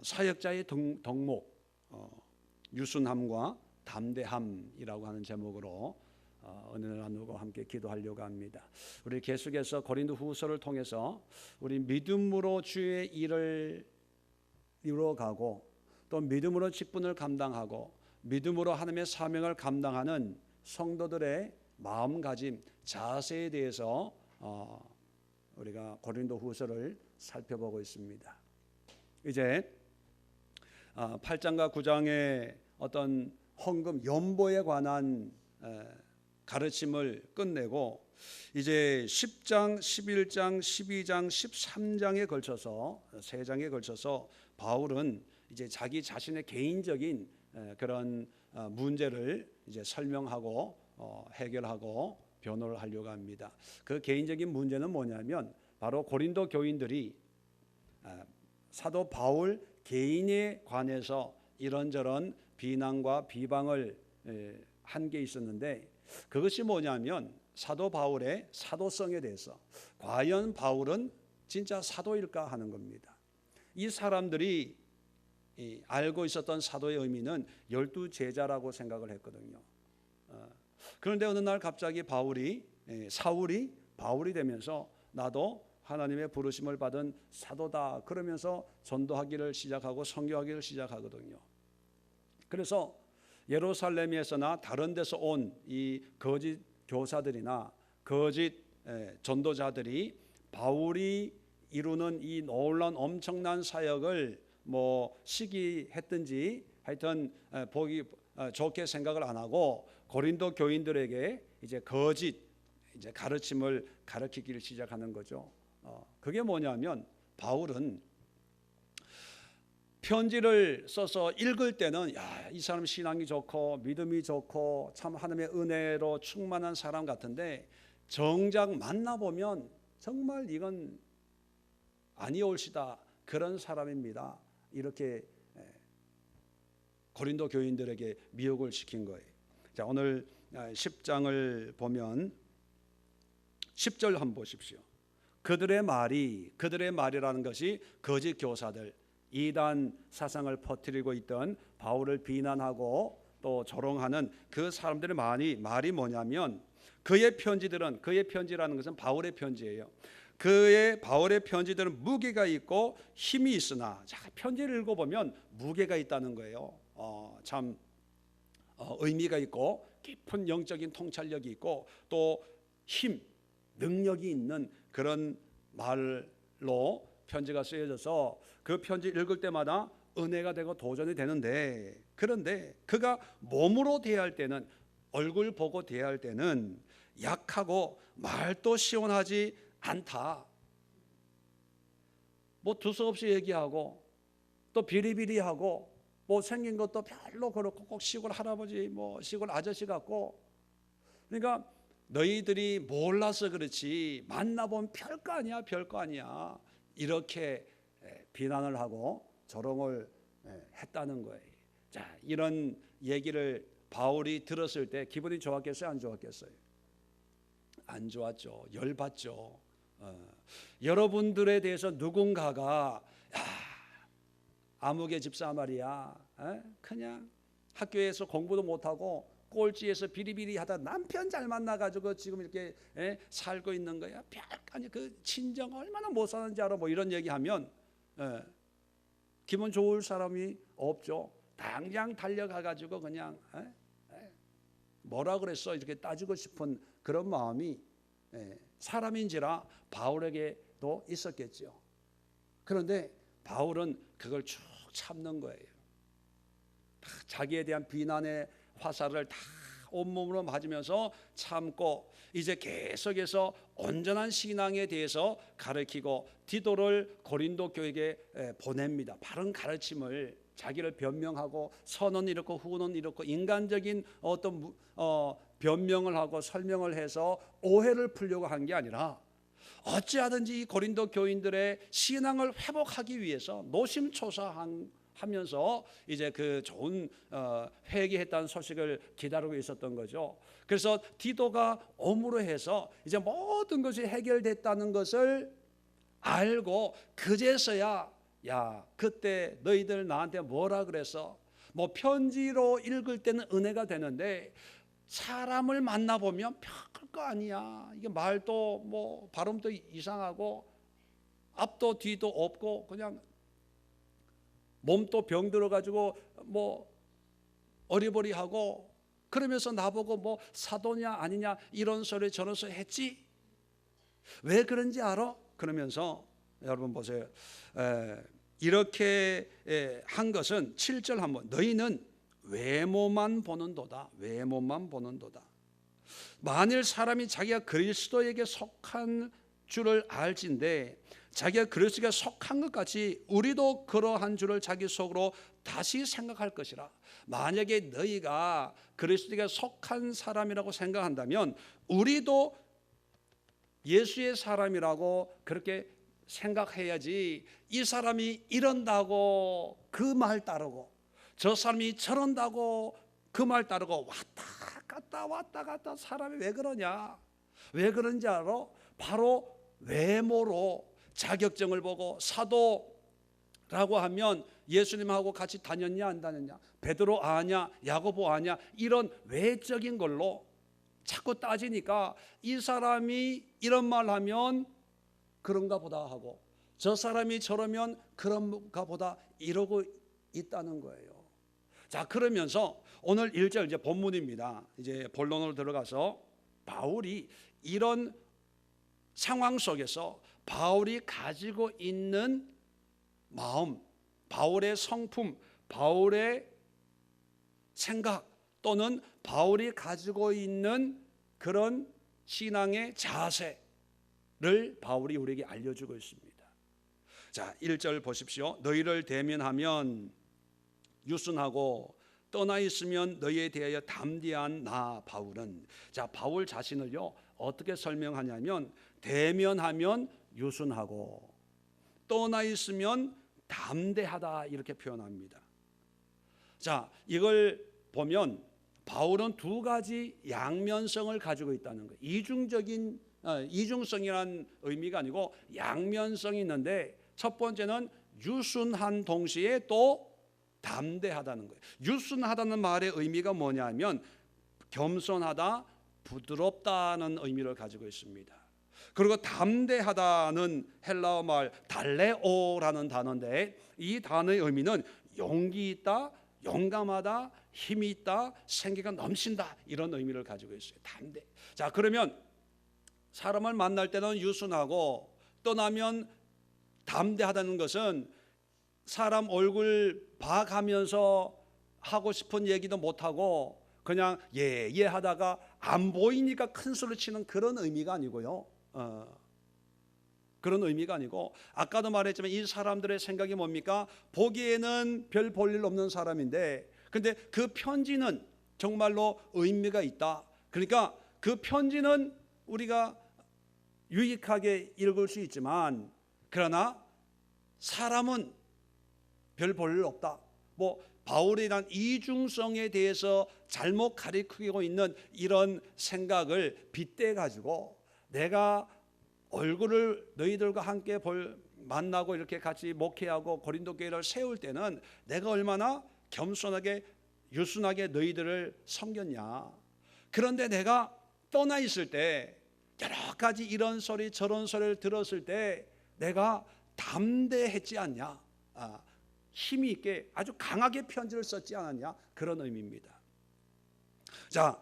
사역자의 덕목, 유순함과 담대함이라고 하는 제목으로 은혜를 나누고 함께 기도하려고 합니다. 우리 계속해서 고린도후서를 통해서 우리 믿음으로 주의 일을 이루어가고 또 믿음으로 직분을 감당하고 믿음으로 하나님의 사명을 감당하는 성도들의 마음가짐, 자세에 대해서 우리가 고린도후서를 살펴보고 있습니다. 이제 8장과 9장의 어떤 헌금 연보에 관한 가르침을 끝내고 이제 10장, 11장, 12장, 13장에 걸쳐서 3장에 걸쳐서 바울은 이제 자기 자신의 개인적인 그런 문제를 이제 설명하고 해결하고 변호를 하려고 합니다. 그 개인적인 문제는 뭐냐면 바로 고린도 교인들이 사도 바울 개인에 관해서 이런저런 비난과 비방을 한 게 있었는데 그것이 뭐냐면 사도 바울의 사도성에 대해서 과연 바울은 진짜 사도일까 하는 겁니다. 이 사람들이 알고 있었던 사도의 의미는 12제자라고 생각을 했거든요. 그런데 어느 날 갑자기 사울이 바울이 되면서 나도 하나님의 부르심을 받은 사도다 그러면서 전도하기를 시작하고 선교하기를 시작하거든요. 그래서 예루살렘에서나 다른 데서 온 이 거짓 교사들이나 거짓 전도자들이 바울이 이루는 이 놀라운 엄청난 사역을 시기했든지 하여튼 보기 좋게 생각을 안 하고 고린도 교인들에게 이제 거짓 가르침을 가르치기를 시작하는 거죠. 그게 뭐냐면 바울은 편지를 써서 읽을 때는 이 사람 신앙이 좋고 믿음이 좋고 참 하나님의 은혜로 충만한 사람 같은데 정작 만나보면 정말 이건 아니올시다 그런 사람입니다. 이렇게 고린도 교인들에게 미혹을 시킨 거예요. 자, 오늘 10장을 보면 10절 한번 보십시오. 그들의 말이라는 것이 거짓 교사들, 이단 사상을 퍼뜨리고 있던 바울을 비난하고 또 조롱하는 그 사람들의 말이 뭐냐면 그의 편지라는 것은 바울의 편지예요. 바울의 편지들은 무게가 있고 힘이 있으나 편지를 읽어보면 무게가 있다는 거예요. 참 의미가 있고 깊은 영적인 통찰력이 있고 또 능력이 있는 그런 말로 편지가 쓰여져서 그 편지 읽을 때마다 은혜가 되고 도전이 되는데 그런데 그가 몸으로 대할 때는 얼굴 보고 대할 때는 약하고 말도 시원하지 않다. 두서없이 얘기하고 또 비리비리하고 생긴 것도 별로 그렇고 꼭 시골 할아버지 시골 아저씨 같고 그러니까 너희들이 몰라서 그렇지 만나보면 별거 아니야 이렇게 비난을 하고 조롱을 했다는 거예요. 자, 이런 얘기를 바울이 들었을 때 기분이 좋았겠어요? 안 좋았겠어요? 안 좋았죠. 열받죠. 여러분들에 대해서 누군가가 아무개 집사 말이야 그냥 학교에서 공부도 못하고 꼴찌에서 비리비리하다 남편 잘 만나가지고 지금 이렇게 살고 있는 거야. 별까지 그 친정 얼마나 못 사는지 알아. 이런 얘기하면 기분 좋을 사람이 없죠. 당장 달려가가지고 그냥 뭐라 그랬어 이렇게 따지고 싶은 그런 마음이 사람인지라 바울에게도 있었겠죠. 그런데 바울은 그걸 쭉 참는 거예요. 자기에 대한 비난의 화살을 다 온몸으로 맞으면서 참고 이제 계속해서 온전한 신앙에 대해서 가르치고 디도를 고린도 교회에 보냅니다. 바른 가르침을 자기를 변명하고 선은 이렇고 후는 이렇고 인간적인 어떤 변명을 하고 설명을 해서 오해를 풀려고 한 게 아니라 어찌하든지 이 고린도 교인들의 신앙을 회복하기 위해서 노심초사하면서 이제 그 좋은 회개했다는 소식을 기다리고 있었던 거죠. 그래서 디도가 오므로 해서 이제 모든 것이 해결됐다는 것을 알고 그제서야 야, 그때 너희들 나한테 뭐라 그랬어? 뭐 편지로 읽을 때는 은혜가 되는데 사람을 만나보면 별거 아니야. 이게 말도 뭐 발음도 이상하고 앞도 뒤도 없고 그냥 몸도 병들어가지고 뭐 어리버리하고 그러면서 나보고 뭐 사도냐 아니냐 이런 소리 저런 소리 했지. 왜 그런지 알아? 그러면서 여러분 보세요. 이렇게 한 것은 7절 한번 너희는 외모만 보는도다. 외모만 보는도다. 만일 사람이 자기가 그리스도에게 속한 줄을 알진대 자기가 그리스도에게 속한 것 같이 우리도 그러한 줄을 자기 속으로 다시 생각할 것이라. 만약에 너희가 그리스도에게 속한 사람이라고 생각한다면 우리도 예수의 사람이라고 그렇게 생각해야지. 이 사람이 이런다고 그 말 따르고 저 사람이 저런다고 그 말 따르고 왔다 갔다 사람이 왜 그러냐? 왜 그런지 알아? 바로 외모로 자격증을 보고 사도라고 하면 예수님하고 같이 다녔냐 안 다녔냐, 베드로 아냐 야고보 아냐 이런 외적인 걸로 자꾸 따지니까 이 사람이 이런 말 하면 그런가 보다 하고 저 사람이 저러면 그런가 보다 이러고 있다는 거예요. 자, 그러면서 오늘 1절 이제 본문입니다. 이제 본론으로 들어가서 바울이 이런 상황 속에서 바울이 가지고 있는 마음, 바울의 성품, 바울의 생각 또는 바울이 가지고 있는 그런 신앙의 자세를 바울이 우리에게 알려주고 있습니다. 자, 1절 보십시오. 너희를 대면하면 유순하고 떠나 있으면 너희에 대하여 담대한 나 바울은. 자, 바울 자신을요 어떻게 설명하냐면 대면하면 유순하고 떠나 있으면 담대하다 이렇게 표현합니다. 자, 이걸 보면 바울은 두 가지 양면성을 가지고 있다는 거예요. 이중성이라는 의미가 아니고 양면성이 있는데 첫 번째는 유순한 동시에 또 담대하다는 거예요. 유순하다는 말의 의미가 뭐냐면 겸손하다, 부드럽다는 의미를 가지고 있습니다. 그리고 담대하다는 헬라어 말 달레오라는 단어인데 이 단어의 의미는 용기 있다, 용감하다, 힘이 있다, 생기가 넘친다 이런 의미를 가지고 있어요. 담대. 자, 그러면 사람을 만날 때는 유순하고 떠나면 담대하다는 것은 사람 얼굴 봐가면서 하고 싶은 얘기도 못하고 그냥 예 하다가 안 보이니까 큰 소리 치는 그런 의미가 아니고요. 그런 의미가 아니고 아까도 말했지만 이 사람들의 생각이 뭡니까? 보기에는 별 볼 일 없는 사람인데 근데 그 편지는 정말로 의미가 있다. 그러니까 그 편지는 우리가 유익하게 읽을 수 있지만 그러나 사람은 별 볼 일 없다. 뭐 바울에 대한 이중성에 대해서 잘못 가리키고 있는 이런 생각을 빗대 가지고 내가 얼굴을 너희들과 함께 만나고 이렇게 같이 목회하고 고린도 교회를 세울 때는 내가 얼마나 겸손하게 유순하게 너희들을 섬겼냐. 그런데 내가 떠나 있을 때 여러 가지 이런 소리 저런 소리를 들었을 때 내가 담대했지 않냐, 힘이 있게 아주 강하게 편지를 썼지 않았냐, 그런 의미입니다. 자,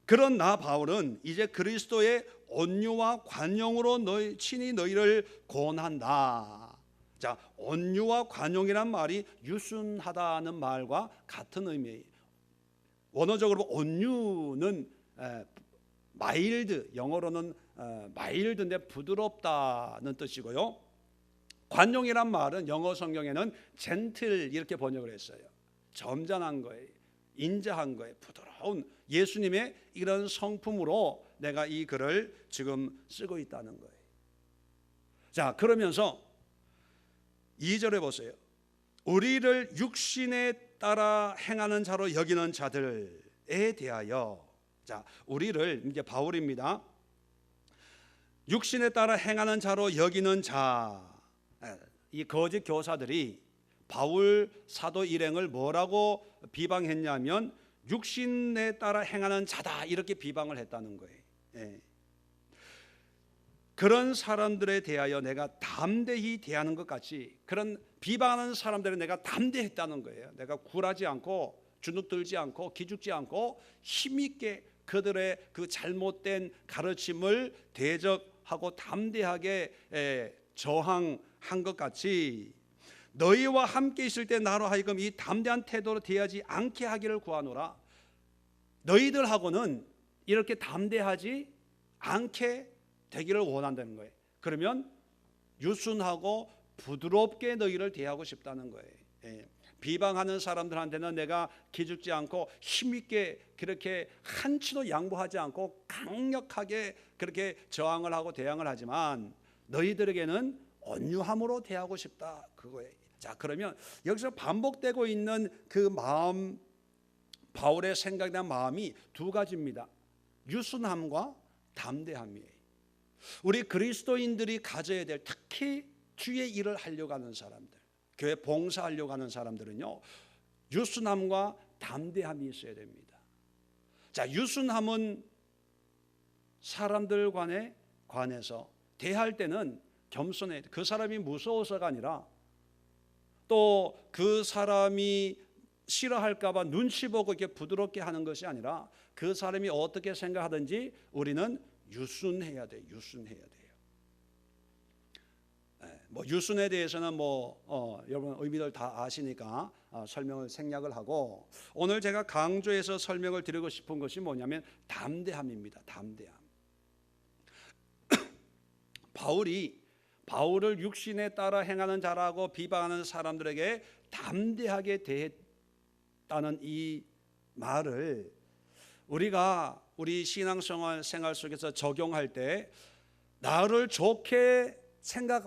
그런 나 바울은 이제 그리스도의 온유와 관용으로 친히 너희를 권한다. 자, 온유와 관용이란 말이 유순하다는 말과 같은 의미예요. 원어적으로 온유는 마일드, 영어로는 마일드인데 부드럽다는 뜻이고요. 관용이란 말은 영어 성경에는 젠틀 이렇게 번역을 했어요. 점잖은 거예요. 인자한 거예요. 부드러운 예수님의 이런 성품으로 내가 이 글을 지금 쓰고 있다는 거예요. 자, 그러면서 2절에 보세요. 우리를 육신에 따라 행하는 자로 여기는 자들에 대하여. 자, 우리를 이제 바울입니다. 육신에 따라 행하는 자로 여기는 자. 이 거짓 교사들이 바울 사도 일행을 뭐라고 비방했냐면 육신에 따라 행하는 자다 이렇게 비방을 했다는 거예요. 예. 그런 사람들에 대하여 내가 담대히 대하는 것 같이 그런 비방하는 사람들에 내가 담대했다는 거예요. 내가 굴하지 않고 주눅들지 않고 기죽지 않고 힘있게 그들의 그 잘못된 가르침을 대적하고 담대하게 저항한 것 같이 너희와 함께 있을 때 나로 하여금 이 담대한 태도로 대하지 않게 하기를 구하노라. 너희들하고는 이렇게 담대하지 않게 되기를 원한다는 거예요. 그러면 유순하고 부드럽게 너희를 대하고 싶다는 거예요. 예. 비방하는 사람들한테는 내가 기죽지 않고 힘있게 그렇게 한치도 양보하지 않고 강력하게 그렇게 저항을 하고 대항을 하지만 너희들에게는 온유함으로 대하고 싶다 그거예요. 자, 그러면 여기서 반복되고 있는 그 마음, 바울의 생각에 대한 마음이 두 가지입니다. 유순함과 담대함이에요. 우리 그리스도인들이 가져야 될, 특히 주의 일을 하려고 하는 사람들, 교회 봉사하려고 하는 사람들은요, 유순함과 담대함이 있어야 됩니다. 자, 유순함은 사람들 관해서 대할 때는 겸손해. 그 사람이 무서워서가 아니라 또 그 사람이 싫어할까봐 눈치 보고 이렇게 부드럽게 하는 것이 아니라 그 사람이 어떻게 생각하든지 우리는 유순해야 돼요. 유순해야 돼요. 뭐 유순에 대해서는 여러분 의미를 다 아시니까 설명을 생략을 하고 오늘 제가 강조해서 설명을 드리고 싶은 것이 뭐냐면 담대함입니다. 담대함. 바울을 육신에 따라 행하는 자라고 비방하는 사람들에게 담대하게 대했다는 이 말을 우리가 우리 신앙생활 속에서 적용할 때 나를 좋게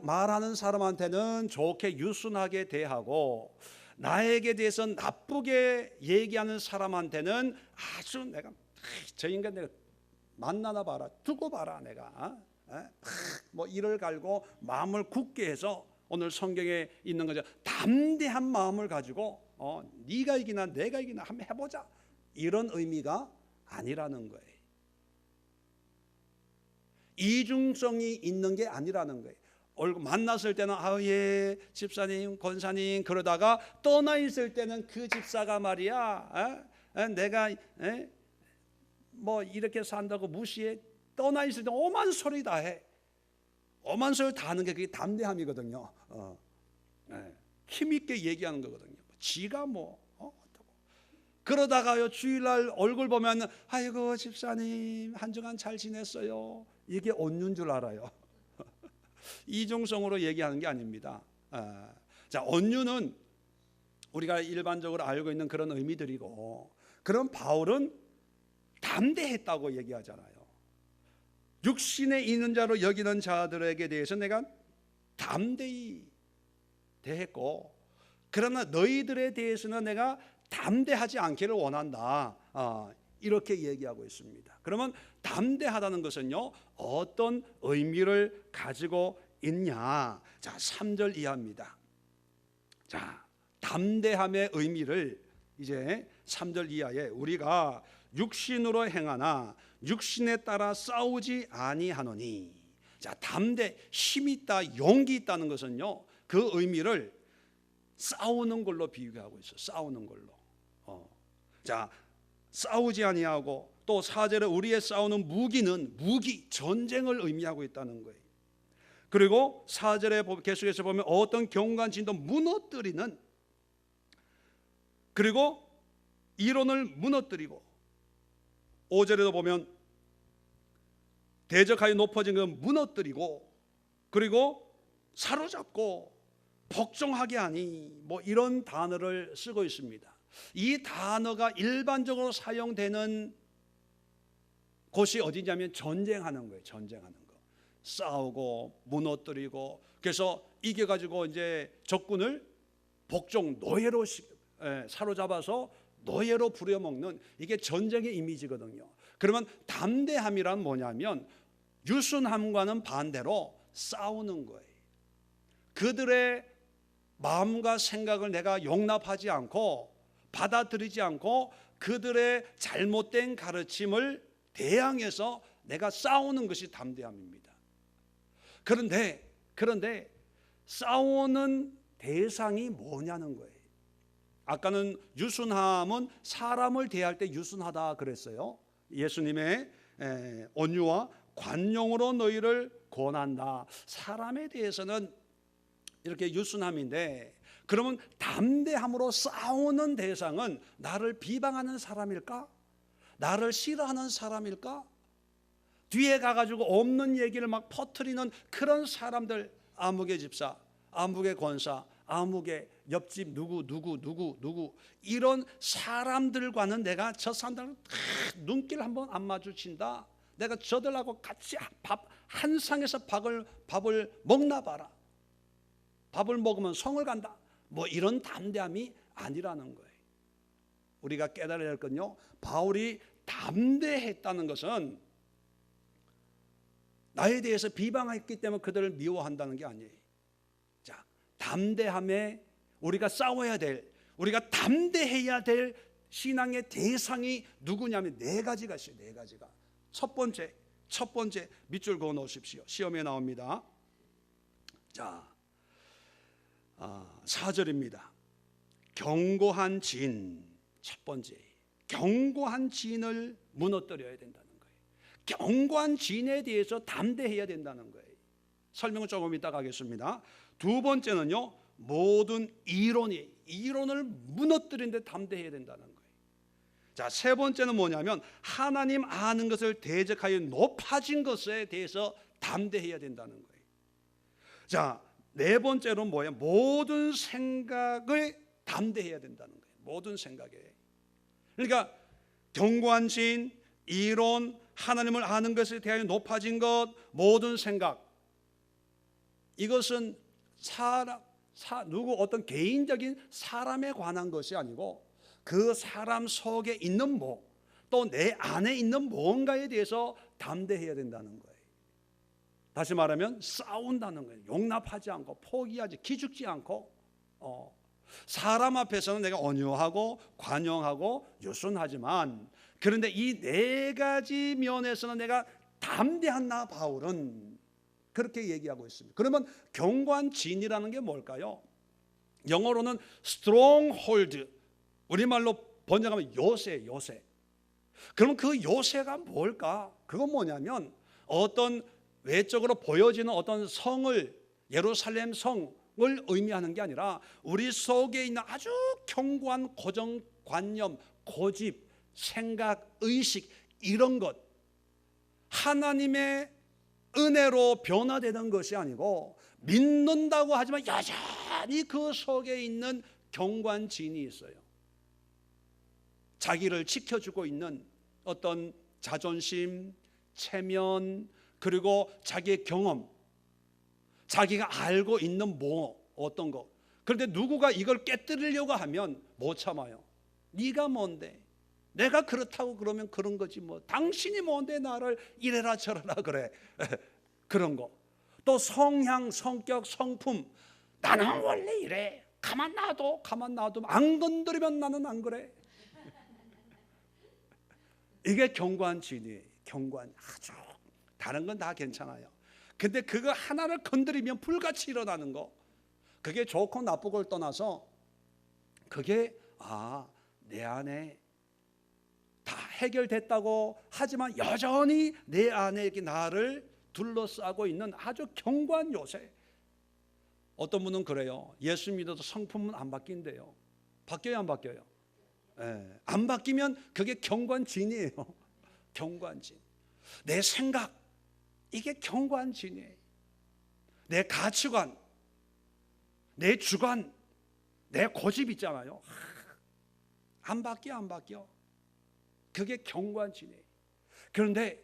말하는 사람한테는 좋게 유순하게 대하고 나에게 대해서 나쁘게 얘기하는 사람한테는 아주 내가 저 인간 내가 만나나 봐라 두고 봐라 내가 뭐 이를 갈고 마음을 굳게 해서 오늘 성경에 있는 거죠. 담대한 마음을 가지고 네가 이기나 내가 이기나 한번 해보자 이런 의미가 아니라는 거예요. 이중성이 있는 게 아니라는 거예요. 얼굴 만났을 때는 예 집사님 권사님 그러다가 떠나 있을 때는 그 집사가 말이야 내가 뭐 이렇게 산다고 무시해. 떠나 있을 때 오만 소리 다 해. 오만 소리 다 하는 게 그게 담대함이거든요. 힘있게 얘기하는 거거든요. 지가 그러다가요 주일날 얼굴 보면 아이고 집사님 한 주간 잘 지냈어요. 이게 온유인 줄 알아요. 이중성으로 얘기하는 게 아닙니다. 자, 온유는 우리가 일반적으로 알고 있는 그런 의미들이고, 그럼 바울은 담대했다고 얘기하잖아요. 육신에 있는 자로 여기는 자들에게 대해서 내가 담대히 대했고, 그러나 너희들에 대해서는 내가 담대하지 않기를 원한다. 이렇게 얘기하고 있습니다. 그러면 담대하다는 것은요 어떤 의미를 가지고 있냐? 자, 3절 이하입니다. 자, 담대함의 의미를 이제 3절 이하에 우리가 육신으로 행하나 육신에 따라 싸우지 아니하노니. 자, 담대, 힘 있다, 용기 있다는 것은요 그 의미를 싸우는 걸로 비교하고 있어요. 싸우는 걸로. 자, 싸우지 아니하고 또 4절에 우리의 싸우는 무기는 전쟁을 의미하고 있다는 거예요. 그리고 4절에 계속해서 보면 어떤 경관진도 무너뜨리는, 그리고 이론을 무너뜨리고, 5절에도 보면 대적하여 높아진 건 무너뜨리고, 그리고 사로잡고 복종하게 하니, 뭐 이런 단어를 쓰고 있습니다. 이 단어가 일반적으로 사용되는 곳이 어디냐면 전쟁하는 거예요. 전쟁하는 거. 싸우고 무너뜨리고, 그래서 이겨가지고 이제 적군을 노예로 사로잡아서 노예로 부려먹는, 이게 전쟁의 이미지거든요. 그러면 담대함이란 뭐냐면 유순함과는 반대로 싸우는 거예요. 그들의 마음과 생각을 내가 용납하지 않고 받아들이지 않고 그들의 잘못된 가르침을 대항해서 내가 싸우는 것이 담대함입니다. 그런데 싸우는 대상이 뭐냐는 거예요. 아까는 유순함은 사람을 대할 때 유순하다 그랬어요. 예수님의 온유와 관용으로 너희를 권한다. 사람에 대해서는 이렇게 유순함인데, 그러면 담대함으로 싸우는 대상은 나를 비방하는 사람일까? 나를 싫어하는 사람일까? 뒤에 가가지고 없는 얘기를 막 퍼뜨리는 그런 사람들, 아무개 집사, 아무개 권사, 아무개 옆집 누구 이런 사람들과는 내가 저 사람들은 눈길 한번 안 마주친다. 내가 저들하고 같이 밥 한 상에서 밥을 먹나 봐라. 밥을 먹으면 성을 간다. 뭐 이런 담대함이 아니라는 거예요. 우리가 깨달아야 할 건요, 바울이 담대했다는 것은 나에 대해서 비방했기 때문에 그들을 미워한다는 게 아니에요. 자, 담대함에 우리가 싸워야 될, 우리가 담대해야 될 신앙의 대상이 누구냐면 네 가지가 있어요. 네 가지가. 첫 번째 밑줄 그어 놓으십시오. 시험에 나옵니다. 자, 4절입니다. 견고한 진. 첫 번째, 견고한 진을 무너뜨려야 된다는 거예요. 견고한 진에 대해서 담대해야 된다는 거예요. 설명을 조금 이따가 하겠습니다. 두 번째는요, 모든 이론을 무너뜨리는데 담대해야 된다는 거예요. 자, 세 번째는 뭐냐면 하나님 아는 것을 대적하여 높아진 것에 대해서 담대해야 된다는 거예요. 자, 네 번째로는 뭐예요? 모든 생각을 담대해야 된다는 거예요. 모든 생각에. 그러니까 견고한 진, 이론, 하나님을 아는 것에 대하여 높아진 것, 모든 생각. 이것은 어떤 개인적인 사람에 관한 것이 아니고 그 사람 속에 있는 또 내 안에 있는 뭔가에 대해서 담대해야 된다는 거예요. 다시 말하면 싸운다는 거예요. 용납하지 않고 포기하지, 기죽지 않고 사람 앞에서는 내가 온유하고 관용하고 유순하지만, 그런데 이 네 가지 면에서는 내가 담대한 바울은 그렇게 얘기하고 있습니다. 그러면 견고한 진이라는 게 뭘까요? 영어로는 stronghold, 우리말로 번역하면 요새. 그러면 그 요새가 뭘까? 그건 뭐냐면 어떤 외적으로 보여지는 어떤 성을, 예루살렘 성을 의미하는 게 아니라 우리 속에 있는 아주 견고한 고정관념, 고집, 생각, 의식, 이런 것, 하나님의 은혜로 변화되는 것이 아니고 믿는다고 하지만 여전히 그 속에 있는 견고한 진이 있어요. 자기를 지켜주고 있는 어떤 자존심, 체면, 그리고 자기의 경험, 자기가 알고 있는 어떤 거. 그런데 누구가 이걸 깨뜨리려고 하면 못 참아요. 네가 뭔데? 내가 그렇다고 그러면 그런 거지 뭐. 당신이 뭔데 나를 이래라 저래라 그래. 그런 거. 또 성향, 성격, 성품. 나는 원래 이래. 가만 놔도 안 건드리면 나는 안 그래. 이게 견고한 진이에요. 견고한, 아주 다른 건 다 괜찮아요. 근데 그거 하나를 건드리면 불같이 일어나는 거, 그게 좋고 나쁘고를 떠나서 그게 내 안에 다 해결됐다고 하지만 여전히 내 안에 나를 둘러싸고 있는 아주 견고한 요새. 어떤 분은 그래요. 예수 믿어도 성품은 안 바뀐대요. 바뀌어요, 안 바뀌어요? 안 바뀌면 그게 견고한 진이에요. 견고한 진. 내 생각, 이게 견고한 진이에요. 내 가치관, 내 주관, 내 고집 있잖아요. 안 바뀌어. 그게 견고한 진이에요. 그런데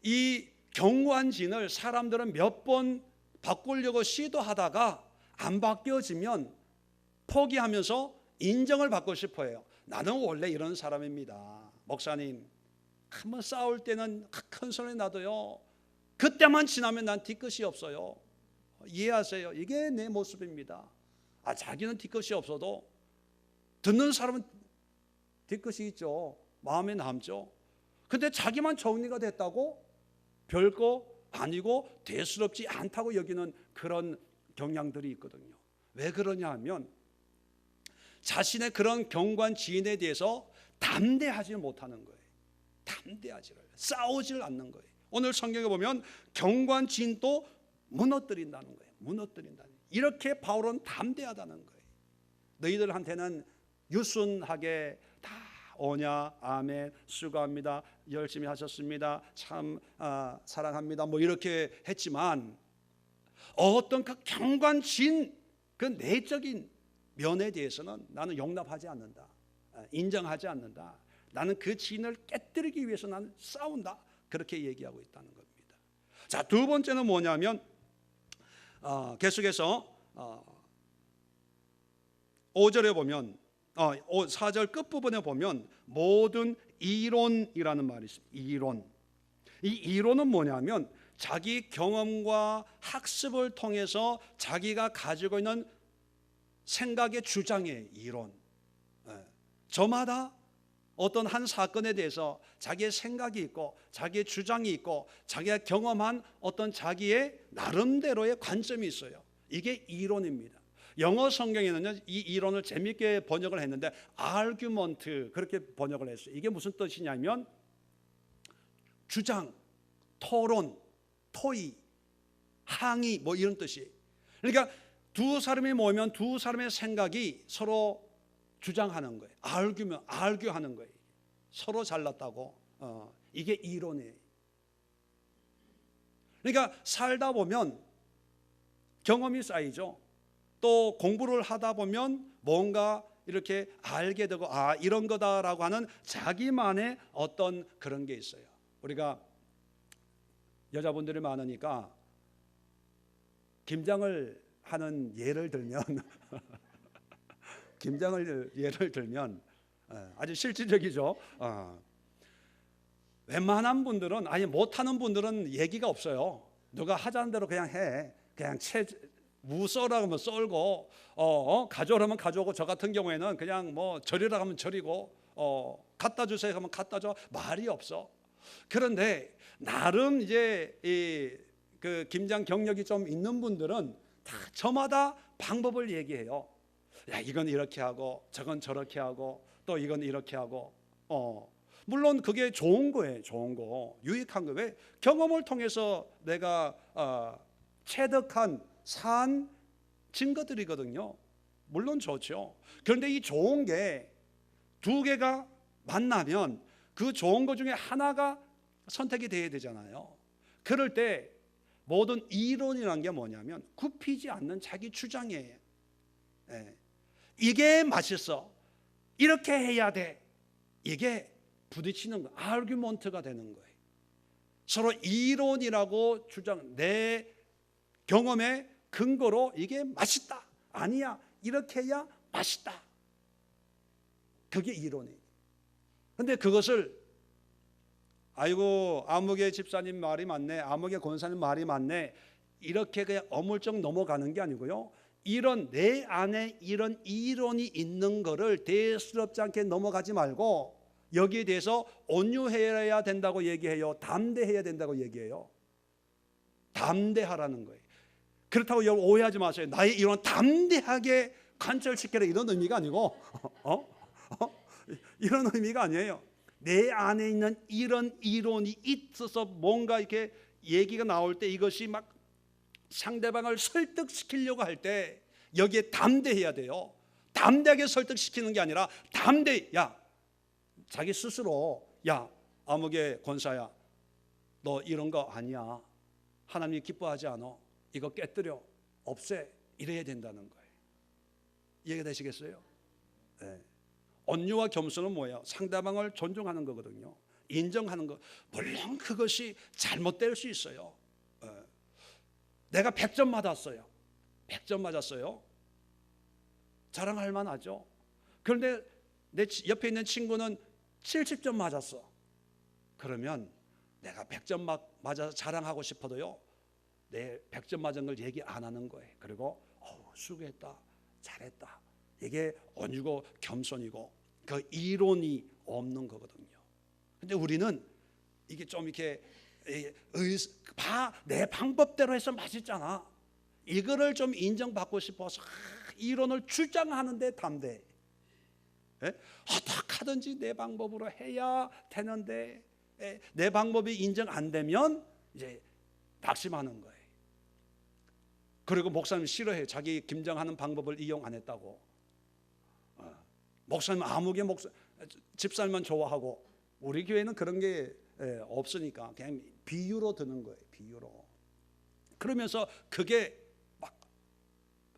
이 견고한 진을 사람들은 몇 번 바꾸려고 시도하다가 안 바뀌어지면 포기하면서 인정을 받고 싶어 해요. 나는 원래 이런 사람입니다. 목사님, 한번 싸울 때는 큰 소리 나도요, 그때만 지나면 난 뒤끝이 없어요. 이해하세요? 이게 내 모습입니다. 자기는 뒤끝이 없어도 듣는 사람은 뒤끝이 있죠. 마음에 남죠. 근데 자기만 정리가 됐다고 별거 아니고 대수롭지 않다고 여기는 그런 경향들이 있거든요. 왜 그러냐 하면 자신의 그런 경관 지인에 대해서 담대하지 못하는 거예요. 담대하지를, 싸우질 않는 거예요. 오늘 성경에 보면 경관 지인도 무너뜨린다는 거예요. 무너뜨린다는 거예요. 이렇게 바울은 담대하다는 거예요. 너희들한테는 유순하게 다 오냐, 아멘, 수고합니다, 열심히 하셨습니다, 참 사랑합니다, 뭐 이렇게 했지만 어떤 그 경관진 그 내적인 면에 대해서는 나는 용납하지 않는다, 인정하지 않는다. 나는 그 지인을 깨뜨리기 위해서 나는 싸운다. 그렇게 얘기하고 있다는 겁니다. 자, 두 번째는 뭐냐면 계속해서 5절에 보면 4절 끝부분에 보면 모든 이론이라는 말이 있습니다. 이론. 이 이론은 뭐냐면 자기 경험과 학습을 통해서 자기가 가지고 있는 생각의 주장의 이론. 저마다 어떤 한 사건에 대해서 자기의 생각이 있고 자기의 주장이 있고 자기가 경험한 어떤 자기의 나름대로의 관점이 있어요. 이게 이론입니다. 영어 성경에는요, 이 이론을 재미있게 번역을 했는데 argument 그렇게 번역을 했어요. 이게 무슨 뜻이냐면 주장, 토론, 토의, 항의 뭐 이런 뜻이에요. 그러니까 두 사람이 모이면 두 사람의 생각이 서로 주장하는 거예요. argu하는 거예요. 서로 잘났다고. 이게 이론이에요. 그러니까 살다 보면 경험이 쌓이죠. 또 공부를 하다 보면 뭔가 이렇게 알게 되고 이런 거다라고 하는 자기만의 어떤 그런 게 있어요. 우리가 여자분들이 많으니까 김장을 하는 예를 들면 김장을 예를 들면 아주 실질적이죠. 웬만한 분들은 아니 못하는 분들은 얘기가 없어요. 누가 하자는 대로 그냥 해. 그냥 무 썰으라고 하면 썰고 가져오라면 가져오고 저 같은 경우에는 그냥 뭐 절이라 하면 절이고 갖다 주세요 하면 갖다 줘. 말이 없어. 그런데 나름 이제 그 김장 경력이 좀 있는 분들은 다 저마다 방법을 얘기해요. 야, 이건 이렇게 하고 저건 저렇게 하고 또 이건 이렇게 하고 물론 그게 좋은 거예요. 좋은 거, 유익한 거. 왜? 경험을 통해서 내가 체득한 산 증거들이거든요. 물론 좋죠. 그런데 이 좋은 게 두 개가 만나면 그 좋은 것 중에 하나가 선택이 돼야 되잖아요. 그럴 때 모든 이론이라는 게 뭐냐면 굽히지 않는 자기 주장이에요. 이게 맛있어, 이렇게 해야 돼, 이게 부딪히는 거, 아르규먼트가 되는 거예요. 서로 이론이라고 주장, 내 경험의 근거로 이게 맛있다, 아니야, 이렇게 해야 맛있다, 그게 이론이에요. 근데 그것을 아이고 아무개 집사님 말이 맞네, 아무개 권사님 말이 맞네, 이렇게 그냥 어물쩍 넘어가는 게 아니고요, 이런 내 안에 이런 이론이 있는 거를 대수롭지 않게 넘어가지 말고 여기에 대해서 온유해야 된다고 얘기해요. 담대해야 된다고 얘기해요. 담대하라는 거예요. 그렇다고 오해하지 마세요. 나의 이론 담대하게 관철시켜라 이런 의미가 아니고 이런 의미가 아니에요. 내 안에 있는 이런 이론이 있어서 뭔가 이렇게 얘기가 나올 때 이것이 막 상대방을 설득시키려고 할 때 여기에 담대해야 돼요. 담대하게 설득시키는 게 아니라 자기 스스로 아무개 권사야, 너 이런 거 아니야, 하나님이 기뻐하지 않아, 이거 깨뜨려, 없애, 이래야 된다는 거예요. 이해가 되시겠어요? 네. 온유와 겸손은 뭐예요? 상대방을 존중하는 거거든요. 인정하는 거. 물론 그것이 잘못될 수 있어요. 내가 100점 맞았어요. 100점 맞았어요. 자랑할 만하죠. 그런데 내 옆에 있는 친구는 70점 맞았어. 그러면 내가 100점 맞아서 자랑하고 싶어도요, 내 100점 맞은 걸 얘기 안 하는 거예요. 그리고 수고했다, 잘했다. 이게 온유고 겸손이고 그 이론이 없는 거거든요. 근데 우리는 이게 좀 이렇게 내 방법대로 해서 맛있잖아. 이거를 좀 인정받고 싶어서 이론을 주장하는데 담대. 어떻게 하든지 내 방법으로 해야 되는데 내 방법이 인정 안 되면 이제 낙심하는 거예요. 그리고 목사님 싫어해요. 자기 김장하는 방법을 이용 안 했다고. 목사님 아무개 집사님만 좋아하고 우리 교회는 그런 게 없으니까 그냥 비유로 드는 거예요. 비유로. 그러면서 그게 막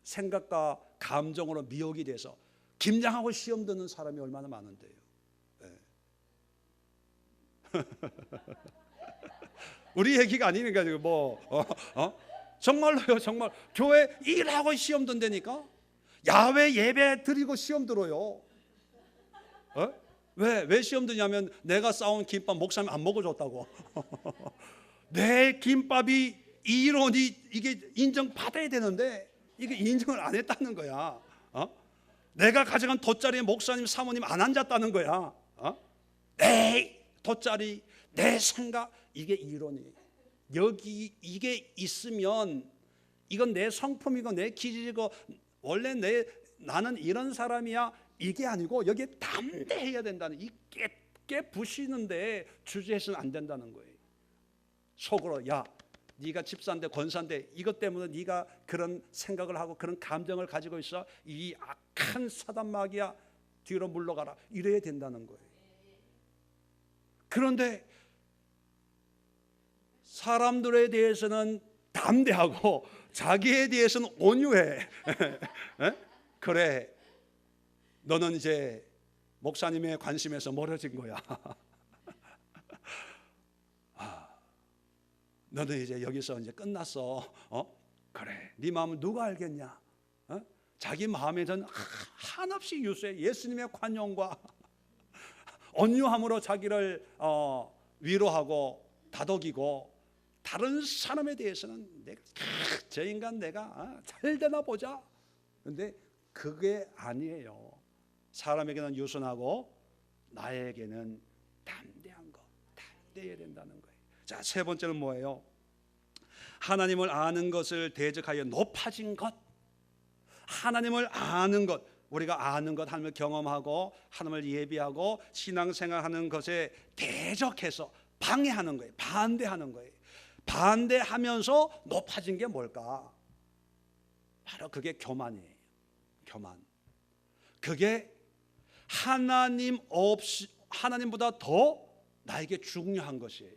생각과 감정으로 미혹이 돼서 김장하고 시험 드는 사람이 얼마나 많은데요. 우리 얘기가 아니니까 지금 정말로요. 정말 교회 일하고 시험 든다니까. 야외 예배 드리고 시험 들어요. 왜 시험 드냐면 내가 싸운 김밥 목사님 안 먹어줬다고. 내 김밥이 이론이 이게 인정받아야 되는데 이게 인정을 안 했다는 거야. 내가 가져간 돗자리에 목사님 사모님 안 앉았다는 거야. 내 돗자리 내 생각 이게 이론이에요. 여기 이게 있으면 이건 내 성품이고 내 기질이고 원래 나는 이런 사람이야 이게 아니고 여기에 담대해야 된다는 이 깨부시는데 주저해서는 안 된다는 거예요. 속으로 야 네가 집사인데 권사인데 이것 때문에 네가 그런 생각을 하고 그런 감정을 가지고 있어 이 악한 사단마귀야 뒤로 물러가라 이래야 된다는 거예요. 그런데 사람들에 대해서는 담대하고 자기에 대해서는 온유해. 그래 너는 이제 목사님의 관심에서 멀어진 거야. 너는 이제 여기서 이제 끝났어. 그래 네 마음을 누가 알겠냐. 자기 마음에는 한없이 유수해. 예수님의 관용과 온유함으로 자기를 위로하고 다독이고 다른 사람에 대해서는 저 인간 내가 잘 되나 보자. 그런데 그게 아니에요. 사람에게는 유순하고 나에게는 담대한 거, 담대해야 된다는 거예요. 자, 세 번째는 뭐예요? 하나님을 아는 것을 대적하여 높아진 것. 하나님을 아는 것, 우리가 아는 것, 하나님을 경험하고 하나님을 예비하고 신앙생활하는 것에 대적해서 방해하는 거예요. 반대하는 거예요. 반대하면서 높아진 게 뭘까? 바로 그게 교만이에요. 교만. 그게 하나님 없이 하나님보다 더 나에게 중요한 것이에요.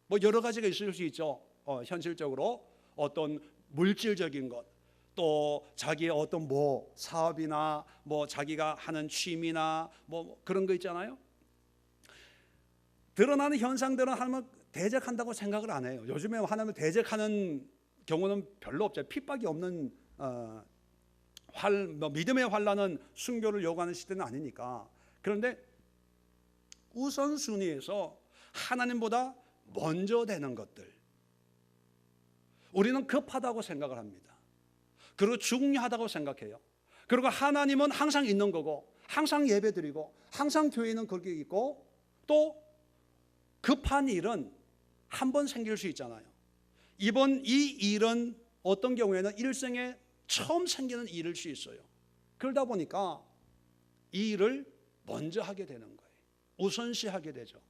뭐 여러 가지가 있을 수 있죠. 현실적으로 어떤 물질적인 것, 또 자기의 어떤 사업이나 자기가 하는 취미나 그런 거 있잖아요. 드러나는 현상들은 하나님을 대적한다고 생각을 안 해요. 요즘에 하나님을 대적하는 경우는 별로 없죠. 핍박이 없는 믿음의 환란은 순교를 요구하는 시대는 아니니까. 그런데 우선순위에서 하나님보다 먼저 되는 것들 우리는 급하다고 생각을 합니다. 그리고 중요하다고 생각해요. 그리고 하나님은 항상 있는 거고 항상 예배드리고 항상 교회는 거기 있고 또 급한 일은 한 번 생길 수 있잖아요. 이번 이 일은 어떤 경우에는 일생에 처음 생기는 일일 수 있어요. 그러다 보니까 이 일을 먼저 하게 되는 거예요. 우선시하게 되죠.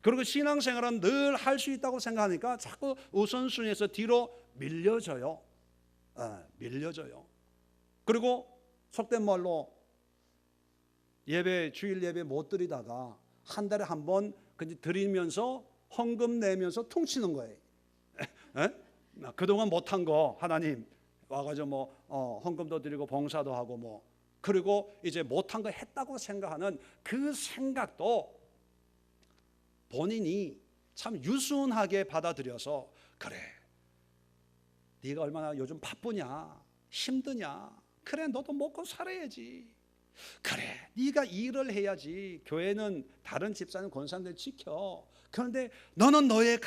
그리고 신앙생활은 늘 할 수 있다고 생각하니까 자꾸 우선순위에서 뒤로 밀려져요. 밀려져요. 그리고 속된 말로 주일 예배 못 드리다가 한 달에 한 번 드리면서 헌금 내면서 퉁치는 거예요. 그동안 못한 거 하나님 와가지고 헌금도 드리고 봉사도 하고 그리고 이제 못한 거 했다고 생각하는 그 생각도 본인이 참 유순하게 받아들여서 그래 네가 얼마나 요즘 바쁘냐 힘드냐 그래 너도 먹고 살아야지 그래 네가 일을 해야지 교회는 다른 집사님 권사님들 지켜 그런데 너는 너의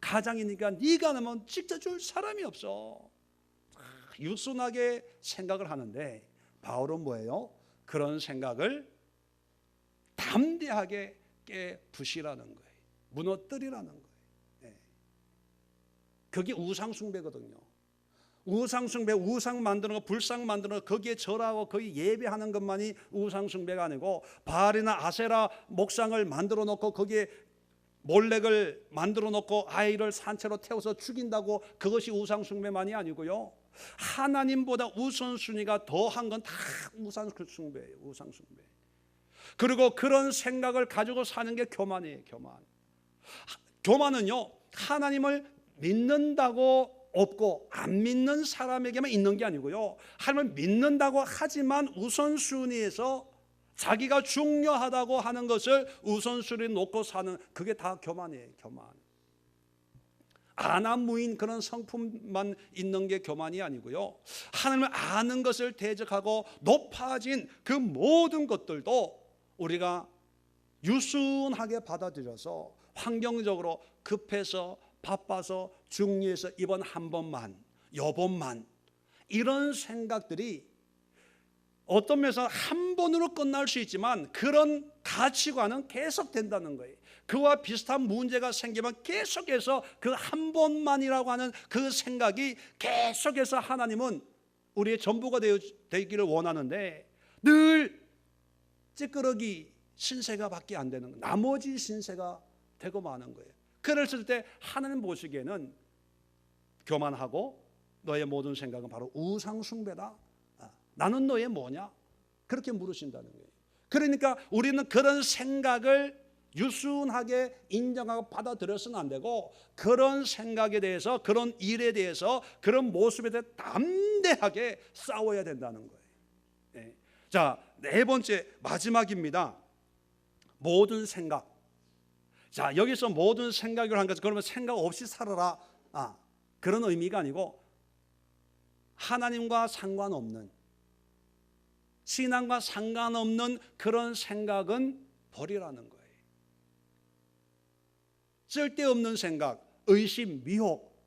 가정이니까 네가 나면 지켜줄 사람이 없어 유순하게 생각을 하는데 바울은 뭐예요? 그런 생각을 담대하게 깨부시라는 거예요. 무너뜨리라는 거예요. 네. 그게 우상숭배거든요. 우상숭배, 우상 만드는 거, 불상 만드는 거, 거기에 절하고 거기 예배하는 것만이 우상숭배가 아니고 바알이나 아세라 목상을 만들어 놓고 거기에 몰렉을 만들어 놓고 아이를 산채로 태워서 죽인다고 그것이 우상숭배만이 아니고요. 하나님보다 우선순위가 더한 건 다 우상숭배예요. 우상숭배. 그리고 그런 생각을 가지고 사는 게 교만이에요. 교만. 교만은요, 하나님을 믿는다고 없고 안 믿는 사람에게만 있는 게 아니고요, 하나님을 믿는다고 하지만 우선순위에서 자기가 중요하다고 하는 것을 우선순위에 놓고 사는, 그게 다 교만이에요. 교만. 아나무인 그런 성품만 있는 게 교만이 아니고요, 하나님을 아는 것을 대적하고 높아진 그 모든 것들도 우리가 유순하게 받아들여서 환경적으로 급해서 바빠서 중리해서 이번 한 번만, 요번만, 이런 생각들이 어떤 면에서 한 번으로 끝날 수 있지만 그런 가치관은 계속된다는 거예요. 그와 비슷한 문제가 생기면 계속해서 그 한 번만이라고 하는 그 생각이 계속해서 하나님은 우리의 전부가 되기를 원하는데 늘 찌끄러기 신세가 밖에 안 되는 거예요. 나머지 신세가 되고 마는 거예요. 그랬을 때 하나님 보시기에는 교만하고 너의 모든 생각은 바로 우상숭배다. 나는 너의 뭐냐? 그렇게 물으신다는 거예요. 그러니까 우리는 그런 생각을 유순하게 인정하고 받아들여서는 안 되고, 그런 생각에 대해서, 그런 일에 대해서, 그런 모습에 대해 담대하게 싸워야 된다는 거예요. 네. 자, 네 번째, 마지막입니다. 모든 생각. 자, 여기서 모든 생각을 한 것은 그러면 생각 없이 살아라, 그런 의미가 아니고 하나님과 상관없는, 신앙과 상관없는 그런 생각은 버리라는 거예요. 쓸데없는 생각, 의심, 미혹,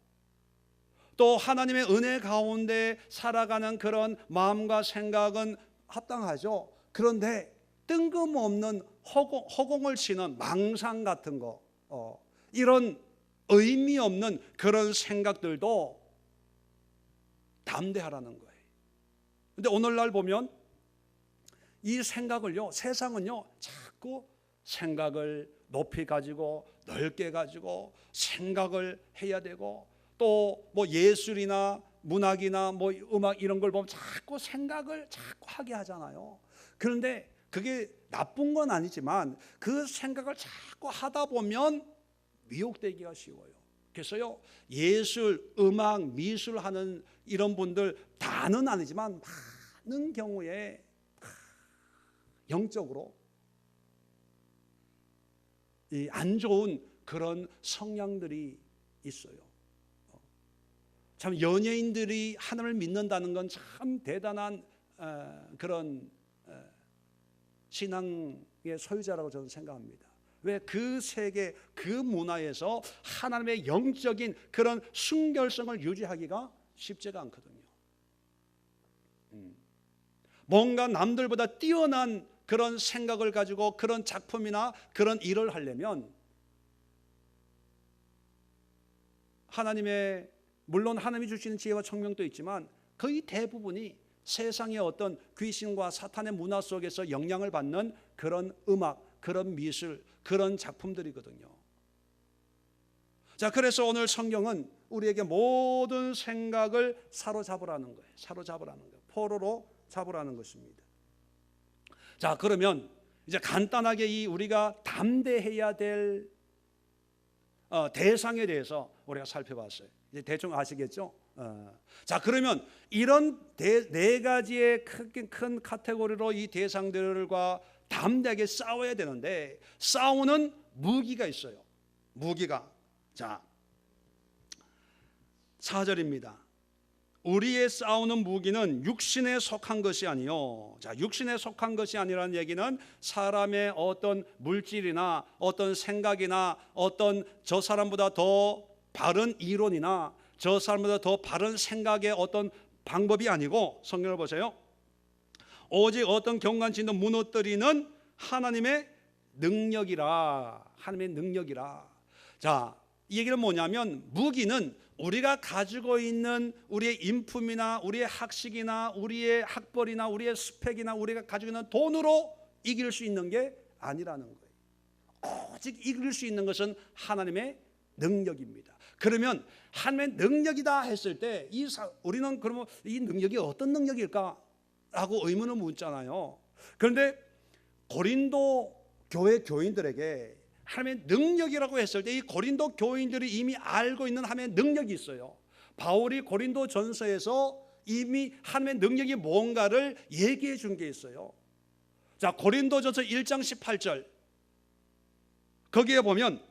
또 하나님의 은혜 가운데 살아가는 그런 마음과 생각은 합당하죠. 그런데 뜬금없는 허공을 치는 망상 같은 거, 이런 의미 없는 그런 생각들도 담대하라는 거예요. 근데 오늘날 보면 이 생각을요, 세상은요, 자꾸 생각을 높이 가지고 넓게 가지고 생각을 해야 되고, 또 뭐 예술이나 문학이나 뭐 음악 이런 걸 보면 자꾸 생각을 자꾸 하게 하잖아요. 그런데 그게 나쁜 건 아니지만 그 생각을 자꾸 하다 보면 미혹되기가 쉬워요. 그래서요, 예술, 음악, 미술 하는 이런 분들 다는 아니지만 많은 경우에 영적으로 이 안 좋은 그런 성향들이 있어요. 참 연예인들이 하나님을 믿는다는 건 참 대단한 그런 신앙의 소유자라고 저는 생각합니다. 왜? 그 세계, 그 문화에서 하나님의 영적인 그런 순결성을 유지하기가 쉽지가 않거든요. 뭔가 남들보다 뛰어난 그런 생각을 가지고 그런 작품이나 그런 일을 하려면 하나님의, 물론 하나님이 주시는 지혜와 청명도 있지만 거의 대부분이 세상의 어떤 귀신과 사탄의 문화 속에서 영향을 받는 그런 음악, 그런 미술, 그런 작품들이거든요. 자, 그래서 오늘 성경은 우리에게 모든 생각을 사로잡으라는 거예요. 사로잡으라는 거예요. 포로로 잡으라는 것입니다. 자, 그러면 이제 간단하게 이 우리가 담대해야 될 대상에 대해서 우리가 살펴봤어요. 이제 대충 아시겠죠? 자, 그러면 이런 네 가지의 큰 카테고리로 이 대상들과 담대하게 싸워야 되는데, 싸우는 무기가 있어요. 무기가. 자, 4절입니다. 우리의 싸우는 무기는 육신에 속한 것이 아니요. 자, 육신에 속한 것이 아니라는 얘기는 사람의 어떤 물질이나 어떤 생각이나 어떤 저 사람보다 더 바른 이론이나 저 사람보다 더 바른 생각의 어떤 방법이 아니고 성경을 보세요. 오직 어떤 경관진도 무너뜨리는 하나님의 능력이라. 하나님의 능력이라. 자, 이 얘기는 뭐냐면 무기는 우리가 가지고 있는 우리의 인품이나 우리의 학식이나 우리의 학벌이나 우리의 스펙이나 우리가 가지고 있는 돈으로 이길 수 있는 게 아니라는 거예요. 오직 이길 수 있는 것은 하나님의 능력입니다. 그러면 하나님의 능력이다 했을 때 우리는 그러면 이 능력이 어떤 능력일까? 라고 의문을 묻잖아요. 그런데 고린도 교회 교인들에게 하나님의 능력이라고 했을 때 이 고린도 교인들이 이미 알고 있는 하나님의 능력이 있어요. 바울이 고린도 전서에서 이미 하나님의 능력이 뭔가를 얘기해 준 게 있어요. 자, 고린도전서 1장 18절 거기에 보면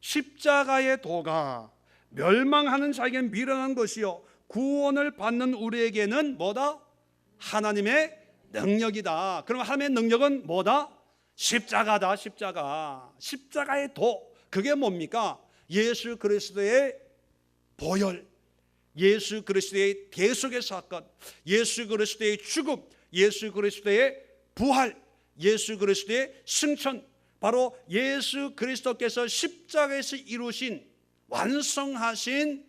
십자가의 도가 멸망하는 자에게 미련한 것이요 구원을 받는 우리에게는 뭐다? 하나님의 능력이다. 그럼 하나님의 능력은 뭐다? 십자가다. 십자가의 도. 그게 뭡니까? 예수 그리스도의 보혈, 예수 그리스도의 대속의 사건, 예수 그리스도의 죽음, 예수 그리스도의 부활, 예수 그리스도의 승천, 바로 예수 그리스도께서 십자가에서 이루신 완성하신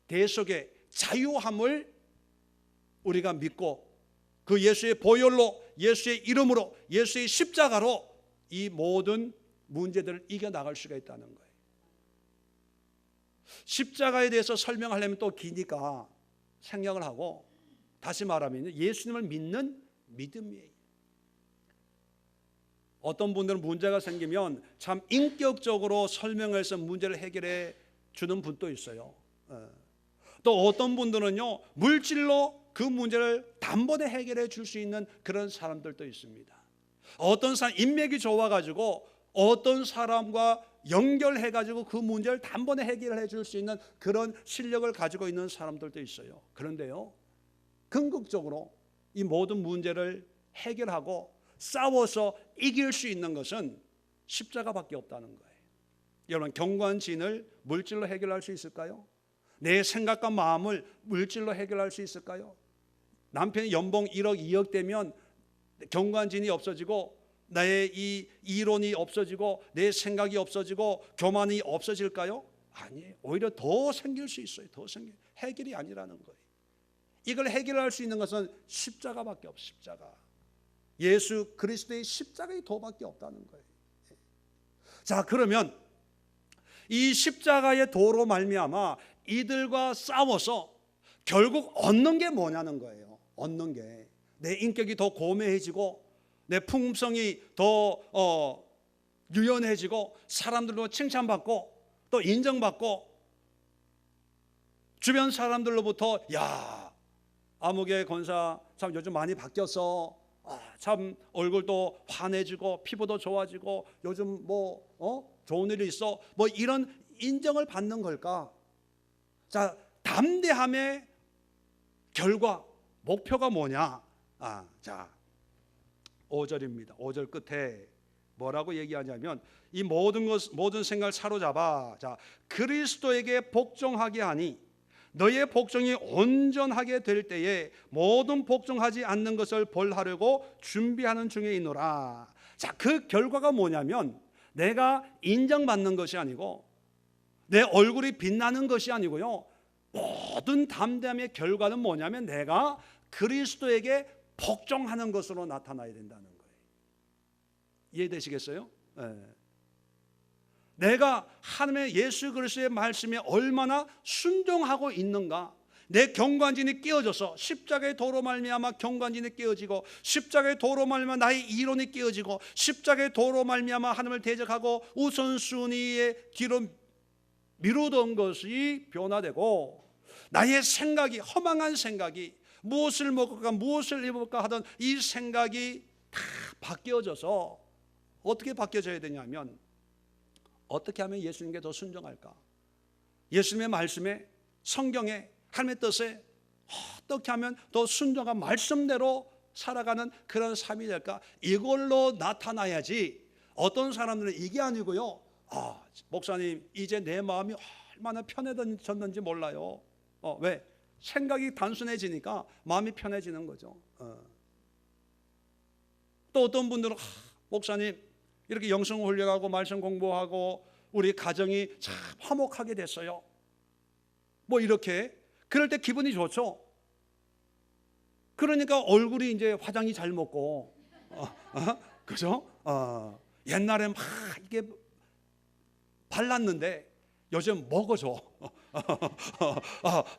대속의 자유함을 우리가 믿고 그 예수의 보혈로, 예수의 이름으로, 예수의 십자가로 이 모든 문제들을 이겨나갈 수가 있다는 거예요. 십자가에 대해서 설명하려면 또 기니까 생략을 하고 다시 말하면 예수님을 믿는 믿음이에요. 어떤 분들은 문제가 생기면 참 인격적으로 설명해서 문제를 해결해 주는 분도 있어요. 또 어떤 분들은요 물질로 그 문제를 단번에 해결해 줄 수 있는 그런 사람들도 있습니다. 어떤 사람 인맥이 좋아가지고 어떤 사람과 연결해가지고 그 문제를 단번에 해결해 줄 수 있는 그런 실력을 가지고 있는 사람들도 있어요. 그런데요 궁극적으로 이 모든 문제를 해결하고 싸워서 이길 수 있는 것은 십자가밖에 없다는 거예요. 여러분 경관진을 물질로 해결할 수 있을까요? 내 생각과 마음을 물질로 해결할 수 있을까요? 남편이 연봉 1억 2억 되면 경관진이 없어지고 나의 이 이론이 없어지고 내 생각이 없어지고 교만이 없어질까요? 아니에요. 오히려 더 생길 수 있어요. 더 생길. 해결이 아니라는 거예요. 이걸 해결할 수 있는 것은 십자가밖에 없어요. 십자가. 예수 그리스도의 십자가의 도밖에 없다는 거예요. 자, 그러면 이 십자가의 도로 말미암아 이들과 싸워서 결국 얻는 게 뭐냐는 거예요. 얻는 게 내 인격이 더 고매해지고 내 품성이 더 유연해지고 사람들로 칭찬받고 또 인정받고 주변 사람들로부터 야 아무개 권사 참 요즘 많이 바뀌었어. 참 얼굴도 환해지고 피부도 좋아지고 요즘 좋은 일이 있어. 뭐 이런 인정을 받는 걸까? 자, 담대함의 결과 목표가 뭐냐? 자 5절입니다. 5절 끝에 뭐라고 얘기하냐면 이 모든 생각을 사로잡아 자 그리스도에게 복종하게 하니 너의 복종이 온전하게 될 때에 모든 복종하지 않는 것을 벌하려고 준비하는 중에 있노라. 자, 그 결과가 뭐냐면 내가 인정받는 것이 아니고 내 얼굴이 빛나는 것이 아니고요. 모든 담대함의 결과는 뭐냐면 내가 그리스도에게 복종하는 것으로 나타나야 된다는 거예요. 이해되시겠어요? 네. 내가 하나님의 예수 그리스도의 말씀에 얼마나 순종하고 있는가. 내 경관진이 깨어져서 십자가의 도로 말미암아 경관진이 깨어지고 십자가의 도로 말미암아 나의 이론이 깨어지고 십자가의 도로 말미암아 하나님을 대적하고 우선순위의 뒤로 미루던 것이 변화되고 나의 생각이 허망한 생각이 무엇을 먹을까 무엇을 입을까 하던 이 생각이 다 바뀌어져서 어떻게 바뀌어져야 되냐면 어떻게 하면 예수님께 더 순종할까? 예수님의 말씀에 성경에 하나님의 뜻에 어떻게 하면 더 순종한 말씀대로 살아가는 그런 삶이 될까? 이걸로 나타나야지. 어떤 사람들은 이게 아니고요. 목사님 이제 내 마음이 얼마나 편해졌는지 몰라요. 왜? 생각이 단순해지니까 마음이 편해지는 거죠. 또 어떤 분들은 목사님 이렇게 영성 훈련하고 말씀 공부하고 우리 가정이 참 화목하게 됐어요. 뭐 이렇게 그럴 때 기분이 좋죠. 그러니까 얼굴이 이제 화장이 잘 먹고 그죠? 옛날에 막 이게 발랐는데 요즘 먹어줘.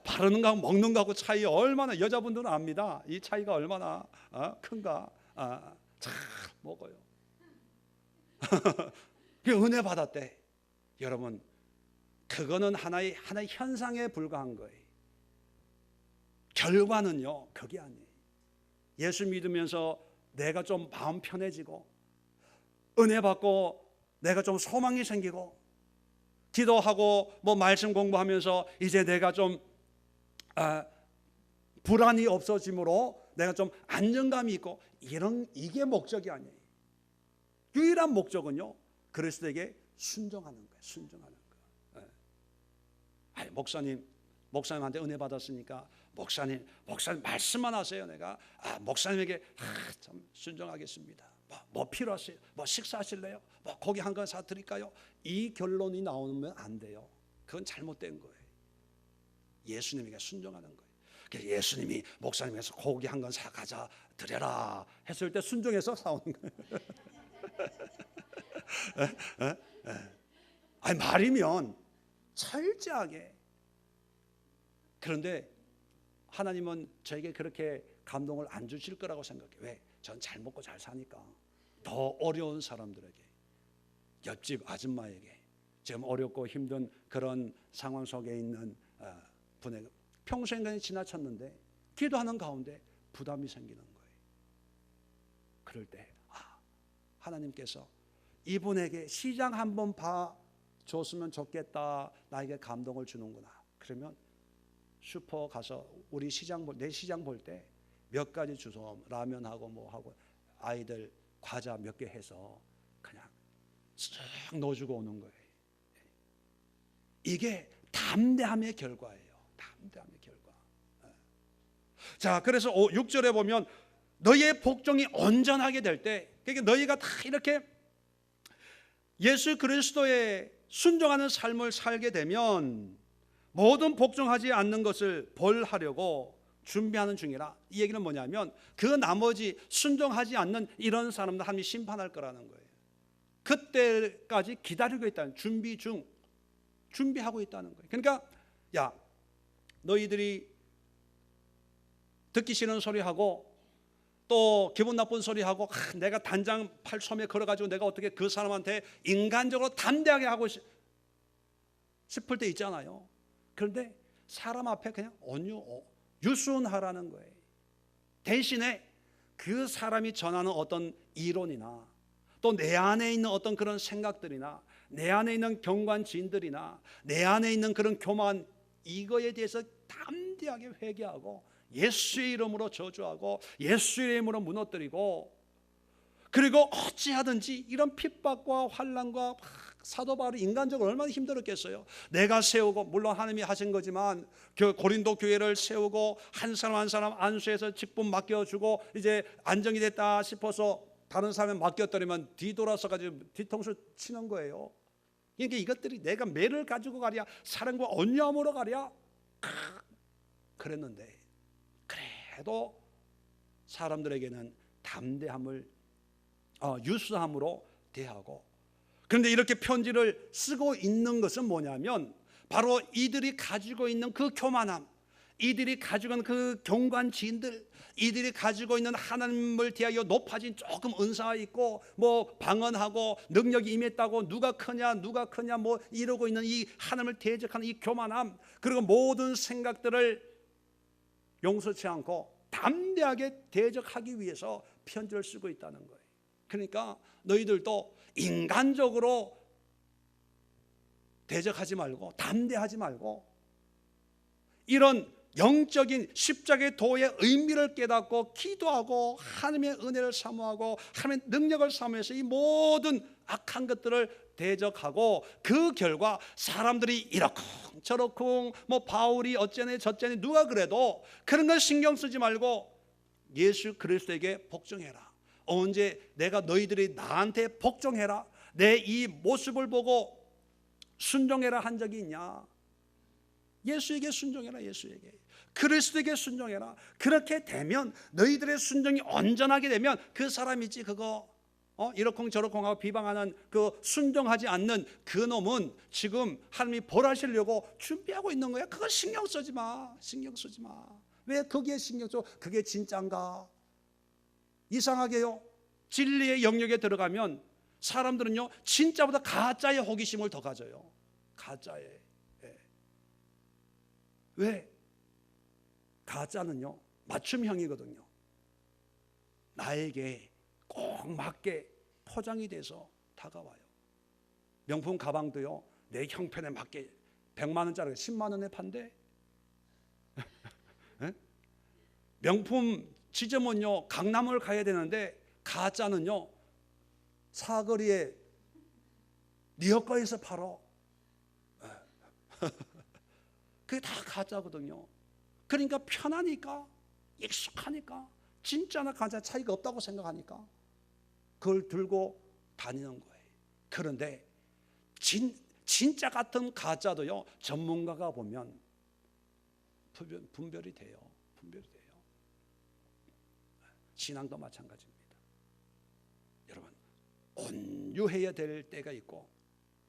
바르는 거하고 먹는 거하고 차이 얼마나, 여자분들은 압니다. 이 차이가 얼마나 큰가. 잘 먹어요. 그 은혜 받았대. 여러분, 그거는 하나의 현상에 불과한 거예요. 결과는요, 그게 아니에요. 예수 믿으면서 내가 좀 마음 편해지고 은혜 받고 내가 좀 소망이 생기고 기도하고 뭐 말씀 공부하면서 이제 내가 좀 불안이 없어짐으로 내가 좀 안정감이 있고, 이게 목적이 아니에요. 유일한 목적은요, 그리스도에게 순종하는 거예요. 순종하는 거예요. 목사님한테 은혜 받았으니까 목사님 말씀만 하세요. 내가 목사님에게 참 순종하겠습니다. 뭐 필요하세요? 뭐 식사하실래요? 뭐 고기 한 건 사드릴까요? 이 결론이 나오면 안 돼요. 그건 잘못된 거예요. 예수님에게 순종하는 거예요. 예수님이 목사님에서 고기 한 건 사가자 드려라 했을 때 순종해서 사오는 거예요. 아니 말이면 철저하게. 그런데 하나님은 저에게 그렇게 감동을 안 주실 거라고 생각해요. 왜? 전 잘 먹고 잘 사니까. 더 어려운 사람들에게, 옆집 아줌마에게, 지금 어렵고 힘든 그런 상황 속에 있는 분에게 평소에 그냥 지나쳤는데 기도하는 가운데 부담이 생기는 거예요. 그럴 때 하나님께서 이분에게 시장 한번 봐줬으면 좋겠다, 나에게 감동을 주는구나. 그러면 슈퍼 가서 우리 내 시장 볼 때 몇 가지 주소, 라면하고 뭐하고 아이들 과자 몇 개 해서 그냥 쓱 넣어주고 오는 거예요. 이게 담대함의 결과예요. 담대함의 결과. 자, 그래서 6절에 보면 너희의 복종이 온전하게 될 때, 그러니까 너희가 다 이렇게 예수 그리스도에 순종하는 삶을 살게 되면 모든 복종하지 않는 것을 벌하려고 준비하는 중이라. 이 얘기는 뭐냐면 그 나머지 순종하지 않는 이런 사람들 하나님이 심판할 거라는 거예요. 그때까지 기다리고 있다는, 준비하고 있다는 거예요. 그러니까 야, 너희들이 듣기 싫은 소리하고 또 기분 나쁜 소리하고 내가 단장 팔섬에 걸어가지고 내가 어떻게 그 사람한테 인간적으로 담대하게 하고 싶을 때 있잖아요. 그런데 사람 앞에 그냥 유순하라는 거예요. 대신에 그 사람이 전하는 어떤 이론이나 또 내 안에 있는 어떤 그런 생각들이나 내 안에 있는 경관지인들이나 내 안에 있는 그런 교만, 이거에 대해서 담대하게 회개하고 예수의 이름으로 저주하고 예수의 이름으로 무너뜨리고, 그리고 어찌하든지 이런 핍박과 환난과 사도 바울이 인간적으로 얼마나 힘들었겠어요. 내가 세우고, 물론 하나님이 하신 거지만 고린도 교회를 세우고 한 사람 한 사람 안수해서 직분 맡겨주고 이제 안정이 됐다 싶어서 다른 사람에 맡겼더니만 뒤돌아서 가지고 뒤통수 치는 거예요. 그러니까 이것들이 내가 매를 가지고 가랴 사랑과 온유함으로 가랴 그랬는데, 그래도 사람들에게는 담대함을 유수함으로 대하고, 그런데 이렇게 편지를 쓰고 있는 것은 뭐냐면 바로 이들이 가지고 있는 그 교만함, 이들이 가지고 있는 그 경관지인들, 이들이 가지고 있는 하나님을 대하여 높아진 조금 은사가 있고 뭐 방언하고 능력이 임했다고 누가 크냐 뭐 이러고 있는 이 하나님을 대적하는 이 교만함, 그리고 모든 생각들을 용서치 않고 담대하게 대적하기 위해서 편지를 쓰고 있다는 거예요. 그러니까 너희들도 인간적으로 대적하지 말고 담대하지 말고 이런 영적인 십자가의 도의 의미를 깨닫고 기도하고 하나님의 은혜를 사모하고 하나님의 능력을 사모해서 이 모든 악한 것들을 대적하고 그 결과 사람들이 이러쿵 저러쿵 뭐 바울이 어쩌네 저쩌네 누가 그래도 그런 걸 신경 쓰지 말고 예수 그리스도에게 복종해라. 언제 내가 너희들이 나한테 복종해라, 내 이 모습을 보고 순종해라 한 적이 있냐? 예수에게 순종해라. 예수에게, 그리스도에게 순종해라. 그렇게 되면 너희들의 순종이 온전하게 되면 그 사람 있지 그거 이러쿵 저러쿵 하고 비방하는 그 순종하지 않는 그 놈은 지금 하나님이 벌하시려고 준비하고 있는 거야. 그거 신경 쓰지 마. 신경 쓰지 마. 왜 거기에 신경 써? 그게 진짜인가? 이상하게요, 진리의 영역에 들어가면 사람들은요 진짜보다 가짜의 호기심을 더 가져요. 가짜에. 왜? 가짜는요 맞춤형이거든요. 나에게 꼭 맞게 포장이 돼서 다가와요. 명품 가방도요 내 형편에 맞게 100만 원짜리 10만 원에 판대. 명품 지점은요 강남을 가야 되는데 가짜는요 사거리에 리어커에서 팔어. 그게 다 가짜거든요. 그러니까 편하니까, 익숙하니까, 진짜나 가짜 차이가 없다고 생각하니까 그걸 들고 다니는 거예요. 그런데 진짜 같은 가짜도요 전문가가 보면 분별이 돼요. 분별이 돼요. 신앙도 마찬가지입니다. 여러분, 온유해야 될 때가 있고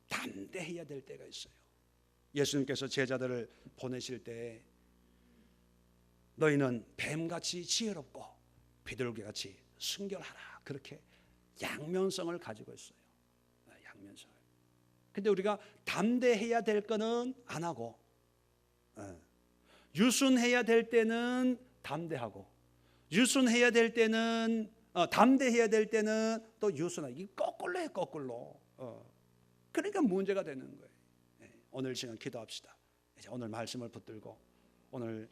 담대해야 될 때가 있어요. 예수님께서 제자들을 보내실 때 너희는 뱀같이 지혜롭고 비둘기같이 순결하라, 그렇게 양면성을 가지고 있어요. 양면성을. 근데 우리가 담대해야 될 거는 안 하고 유순해야 될 때는 담대하고, 유순해야 될 때는 담대해야 될 때는 또 유순하고, 이 거꾸로 해, 거꾸로. 그러니까 문제가 되는 거예요. 오늘 시간 기도합시다. 이제 오늘 말씀을 붙들고 오늘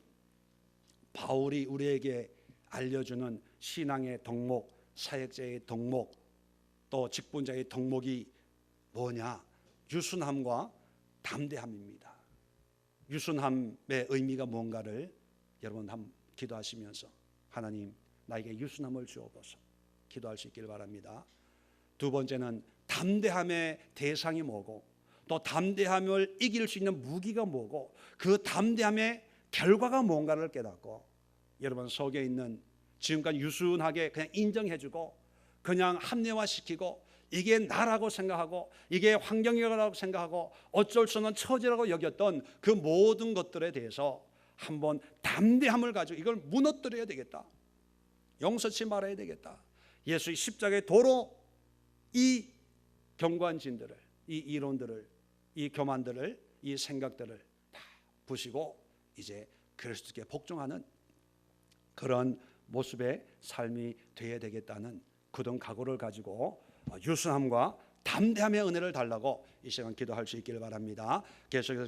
바울이 우리에게 알려주는 신앙의 덕목, 사역자의 덕목, 또 직분자의 덕목이 뭐냐? 유순함과 담대함입니다. 유순함의 의미가 뭔가를 여러분 한번 기도하시면서 하나님 나에게 유순함을 주옵소서 기도할 수 있길 바랍니다. 두 번째는 담대함의 대상이 뭐고 또 담대함을 이길 수 있는 무기가 뭐고 그 담대함의 결과가 뭔가를 깨닫고 여러분 속에 있는 지금까지 유순하게 그냥 인정해주고 그냥 합리화시키고 이게 나라고 생각하고 이게 환경이라고 생각하고 어쩔 수 없는 처지라고 여겼던 그 모든 것들에 대해서 한번 담대함을 가지고 이걸 무너뜨려야 되겠다. 용서치 말아야 되겠다. 예수의 십자가의 도로 이 경관진들을, 이 이론들을, 이 교만들을, 이 생각들을 다 부시고 이제 그리스도께 복종하는 그런 모습의 삶이 되어야 되겠다는 굳은 각오를 가지고 유순함과 담대함의 은혜를 달라고 이 시간 기도할 수 있기를 바랍니다. 계속해서